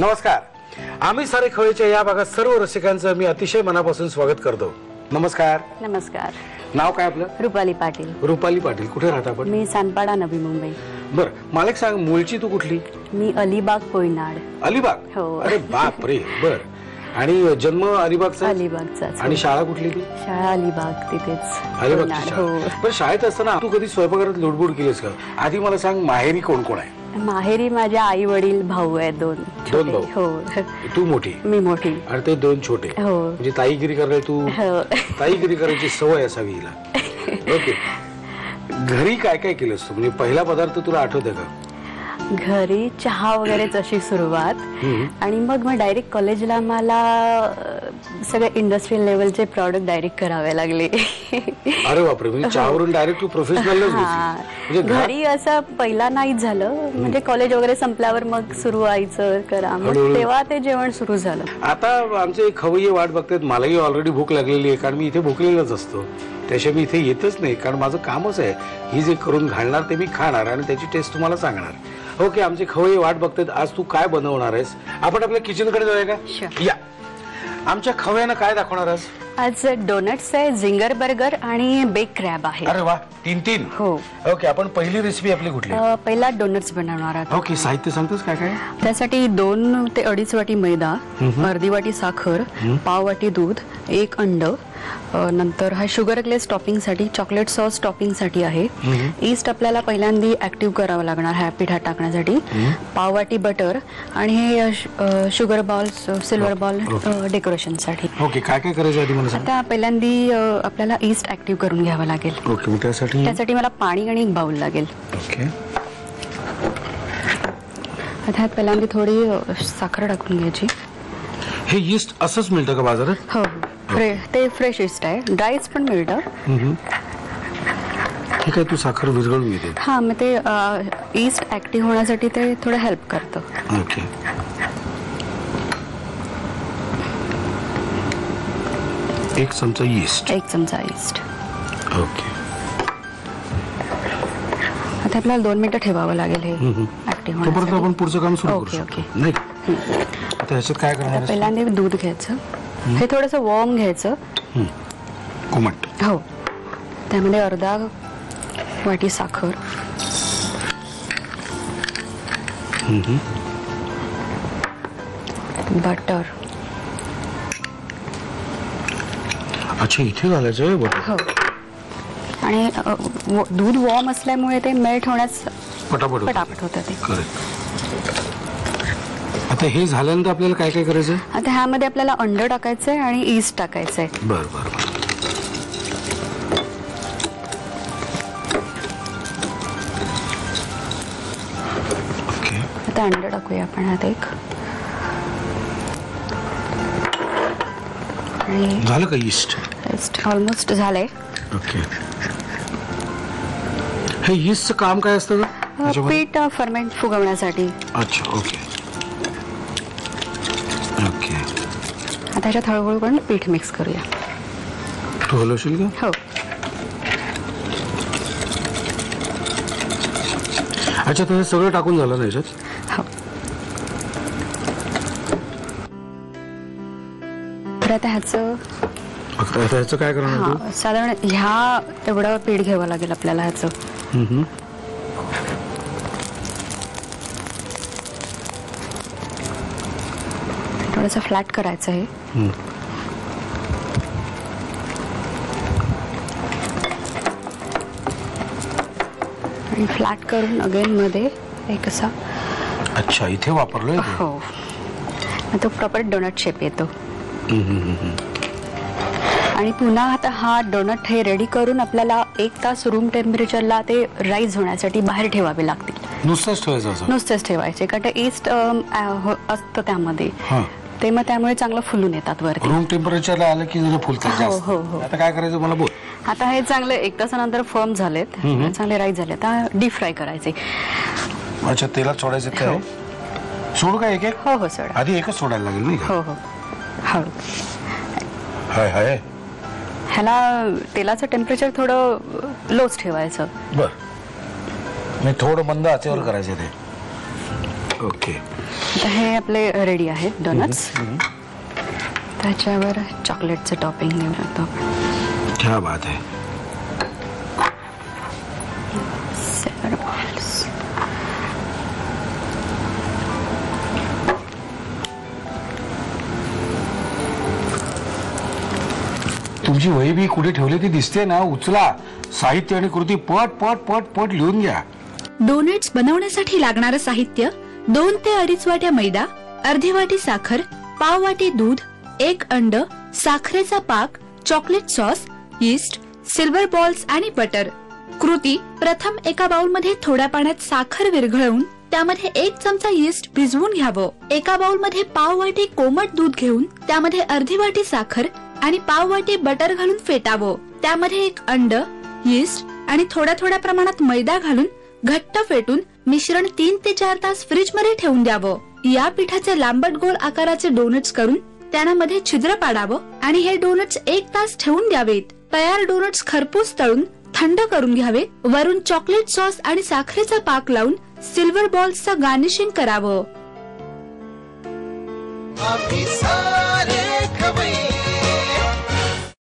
नमस्कार. आम्ही सारे खवय्येच्या या भागात सर्व रसिकांचं मी अतिशय मनापासून स्वागत करतो. नमस्कार. नमस्कार. नाव काय आपलं? रुपाली पाटील. रुपाली पाटील. कुठे राहता आपण? मी सानपाडा, नवी मुंबई. बर, मला एक सांग, मूळची तू कुठली? मी अलिबाग, पोयनाड. अलिबाग? हो. अरे बाप रे. बर, आणि जन्म अलिबागचा? अलिबागचा. आणि शाळा कुठली ती? शाळा अलिबाग, तिथेच. अलिबागची शाळा. पण शाळेत असताना तू कधी स्वयंपाकघरात लुडबुड केलीस का? आधी मला सांग, माहेरी कोण कोण आहे? माहेरी माझ्या आई वडील, भाऊ आहेत दोन. दोन भाऊ? हो. तू मोठी? मी मोठी. आणि ते दोन छोटे? हो. म्हणजे ताईगिरी करायला तू? हो. ताईगिरी करायची सवय असावी हिला. ओके. घरी काय काय केलंस तू? म्हणजे पहिला पदार्थ तुला आठवतोय का? घरी चहा वगैरेच अशी सुरुवात, आणि मग डायरेक्ट कॉलेजला मला सगळे इंडस्ट्रियल लेवलचे प्रॉडक्ट डायरेक्ट करावे लागले. अरे बापरे. म्हणजे चहावरून डायरेक्ट तू प्रोफेशनल? म्हणजे घरी असं पहिला नाहीच झालं. म्हणजे कॉलेज वगैरे संपल्यावर मग सुरू व्हायचं करा, मग तेव्हा ते जेवण सुरू झालं. आता आमचे खवय्ये वाट बघतात. मलाही ऑलरेडी भूक लागलेली आहे, कारण मी इथे भुकलेलाच असतो. त्याशिवाय मी इथे येतच नाही, कारण माझं कामच आहे ही जे करून घालणार ते मी खाणार आणि त्याची टेस्ट तुम्हाला सांगणार. ओके. आमचे खवय्ये वाट बघतात. आज तू काय बनवणार आहेस? आपण आपल्या किचन कडे जाऊया का? या. आमच्या खवय्यांना काय दाखवणार आहेस? आज डोनट्स आहे, झिंगर बर्गर आणि बेक क्रॅब आहे. अरे वा, 3-3. हो. ओके. आपण पहिली रेसिपी आपली कुठली? पहिला डोनट्स बनवणार आहोत. ओके. साहित्य सांगतोस काय काय? त्यासाठी 2 ते 2.5 वाटी मैदा, अर्धी वाटी साखर, पाव वाटी दूध, 1 अंड, नंतर हा शुगर ग्लेस टॉपिंग साठी, चॉकलेट सॉस टॉपिंग साठी आहे. ईस्ट आपल्याला पहिल्यांदा ऍक्टिव्ह करावं लागणार ह्या पिठात टाकण्यासाठी. पाव वाटी बटर, आणि हे sugar ball, silver ball decoration साठी. ओके. काय काय करायचं आधी मला सांग. आता पहिल्यांदा आपल्याला ईस्ट ऍक्टिव्ह करून घ्यावं लागेल. ओके. त्यासाठी मला पाणी आणि एक बाउल लागेल. ओके. आता पहिल्यांदा थोडी साखर टाकून घ्यायची. हे ईस्ट असंच मिळतं का बाजारात? हो. ते फ्रेश ईस्ट आहे, ड्राईज पण मिळतं. ठीक आहे. तू साखर विरघळून घेते? हा, मग ते ईस्ट ऍक्टिव्ह होण्यासाठी ते थोडं हेल्प करतं. ओके. एक चमचा ईस्ट. 1 चमचा ईस्ट. ओके. आता आपल्याला 2 मिनिटं ठेवावं लागेल हे ऍक्टिव्ह तोपर्यंत होण्यासाठी. आपण पुढचं काम सुरू ओके, करू ओके. शकतो, नाही? आता ह्याच्यात काय करणार आहेस? पहिल्यांदा दूध घ्यायचं, हे थोडंसं वॉर्म घ्यायचं. कोमट. हो. त्यामध्ये अर्धा वाटी साखर, बटर. अच्छा, इथे घालायचं बटर? हो. आणि दूध वॉर्म असल्यामुळे ते मेल्ट होण्यास पटापट होतं ते. आता हे झाल्यानंतर आपल्याला काय काय करायचं? आता ह्यामध्ये आपल्याला अंड टाकायचंय आणि ईस्ट टाकायचंय. बर बर बर. ओके. आता अंड टाकूया आपण ह्यात एक. झालं का ईस्ट? ऑलमोस्ट झालंय. ओके. हे ईस्टचं काम काय असतं? पीठ फर्मेंट फुगवण्यासाठी. अच्छा. Okay okay. आता ह्याच्यात हळूहळू पण पीठ मिक्स करूया. तू हलवशील का? हो. अच्छा, तर हे सगळं टाकून झालं ना ह्याच्यात? हो. तर आता ह्याचं काय करणार? साधारण ह्या एवढं पीठ घ्यावं लागेल आपल्याला ह्याचं. थोडंसं फ्लॅट करायचं आहे. आणि फ्लॅट करून अगेन मध्ये एक असा. अच्छा, इथे वापरलोय? हो. तो प्रॉपर डोनट शेप येतो. आणि पुन्हा आता हा डोनट हे रेडी करून आपल्याला 1 तास रूम टेम्परेचरला ते राईज होण्यासाठी बाहेर ठेवावे लागतील. नुसतंच ठेवायचं? नुसतेच ठेवायचे, कारण ते ईस्ट असतं त्यामध्ये, ते मग त्यामुळे चांगलं फुलून येतात वरती. रूम टेम्परेचरला आलं की जरा फुलतात जास्त. हो हो. आता काय करायचं मला बोल. आता हे चांगले 1 तासानंतर फर्म झालेत, चांगले राईज झाले. आता डीप फ्राय करायचे. अच्छा, तेलात सोडायचे काय? सोडू का एक एक? हो हो, सोडा. आधी एकच सोडायला लागेल नाही का? हो हो. हळू. हाय हाय. ह्याला तेलाचं टेम्परेचर थोडं लोच ठेवायचं. बर. मी थोडं मंद आचेवर करायचं ते. ओके. आता हे आपले रेडी आहेत डोनट्स. त्याच्यावर चॉकलेटचं टॉपिंग देऊ शकतो आपण. क्या बात आहे. Silver balls. तुमची वही बी कुठे ठेवली ती दिसते ना, उचला. साहित्य आणि कृती पट पट पट पट लिहून घ्या. डोनेट्स बनवण्यासाठी लागणारं साहित्य 2 ते 2.5 वाट्या मैदा, अर्धी वाटी साखर, पाव वाटी दूध, 1 अंड, साखरेचा पाक, chocolate sauce, yeast, silver balls आणि बटर. कृती: प्रथम एका बाउलमध्ये थोड्या पाण्यात साखर विरघळवून त्यामध्ये 1 चमचा यीस्ट भिजवून घ्यावं. एका बाउलमध्ये पाव वाटी कोमट दूध घेऊन त्यामध्ये अर्धी वाटी साखर आणि पाव वाटी बटर घालून फेटावं. त्यामध्ये 1 अंड, यीस्ट आणि थोड्या थोड्या प्रमाणात मैदा घालून घट्ट फेटून मिश्रण 3 ते 4 तास फ्रीज मध्ये ठेवून द्यावं. या पिठाचे लांबट गोल आकाराचे डोनट्स करून त्यांना मध्ये छिद्र पाडावं आणि हे डोनट्स 1 तास ठेवून द्यावेत. तयार डोनट्स खरपूस तळून थंड करून घ्यावे. वरून चॉकलेट सॉस आणि साखरेचा पाक लावून सिल्वर बॉल्सचं गार्निशिंग करावं.